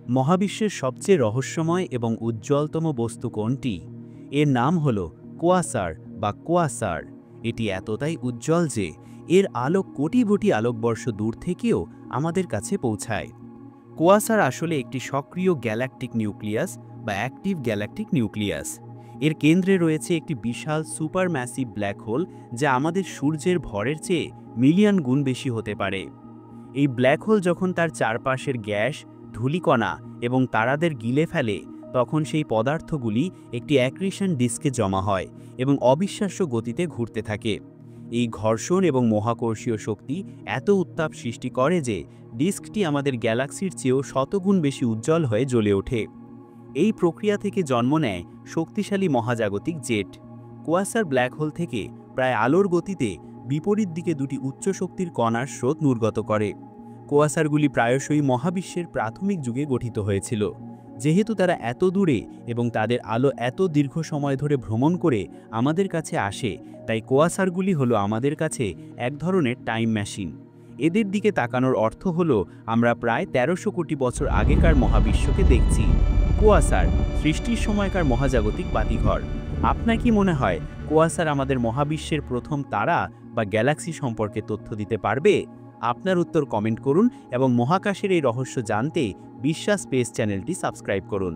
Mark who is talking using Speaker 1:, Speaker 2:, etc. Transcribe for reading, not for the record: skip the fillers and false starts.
Speaker 1: মহাবিশ্বের সবচেয়ে রহস্যময় এবং উজ্জ্বলতম বস্তু কোনটি? এর নাম হল কোয়াসার বা কোয়াসার। এটি এতটাই উজ্জ্বল যে এর আলো কোটি কোটি আলোকবর্ষ দূর থেকেও আমাদের কাছে পৌঁছায়। কোয়াসার আসলে একটি সক্রিয় গ্যালাকটিক নিউক্লিয়াস বা অ্যাক্টিভ গ্যালাকটিক নিউক্লিয়াস। এর কেন্দ্রে রয়েছে একটি বিশাল সুপারম্যাসিভ ব্ল্যাক হোল, যা আমাদের সূর্যের ভরের চেয়ে মিলিয়ন গুণ বেশি হতে পারে। এই ব্ল্যাক হোল যখন তার চারপাশের গ্যাস, ধূলিকণা এবং তারাদের গিলে ফেলে, তখন সেই পদার্থগুলি একটি অ্যাক্রিশন ডিস্কে জমা হয় এবং অবিশ্বাস্য গতিতে ঘুরতে থাকে। এই ঘর্ষণ এবং মহাকর্ষীয় শক্তি এত উত্তাপ সৃষ্টি করে যে ডিস্কটি আমাদের গ্যালাক্সির চেয়েও শতগুণ বেশি উজ্জ্বল হয়ে জ্বলে ওঠে। এই প্রক্রিয়া থেকে জন্ম নেয় শক্তিশালী মহাজাগতিক জেট। কোয়াসার ব্ল্যাক হোল থেকে প্রায় আলোর গতিতে বিপরীত দিকে দুটি উচ্চ শক্তির কণার স্রোত নির্গত করে। কোয়াসারগুলি প্রায়শই মহাবিশ্বের প্রাথমিক যুগে গঠিত হয়েছিল। যেহেতু তারা এত দূরে এবং তাদের আলো এত দীর্ঘ সময় ধরে ভ্রমণ করে আমাদের কাছে আসে, তাই কোয়াসারগুলি হলো আমাদের কাছে এক ধরনের টাইম মেশিন। এদের দিকে তাকানোর অর্থ হলো আমরা প্রায় ১৩০০ কোটি বছর আগেকার মহাবিশ্বকে দেখছি। কোয়াসার সৃষ্টির সময়কার মহাজাগতিক বাতিঘর। আপনার কি মনে হয় কোয়াসার আমাদের মহাবিশ্বের প্রথম তারা বা গ্যালাক্সি সম্পর্কে তথ্য দিতে পারবে? আপনার উত্তর কমেন্ট করুন এবং মহাকাশের এই রহস্য জানতে বিশ্বাস স্পেস চ্যানেলটি সাবস্ক্রাইব করুন।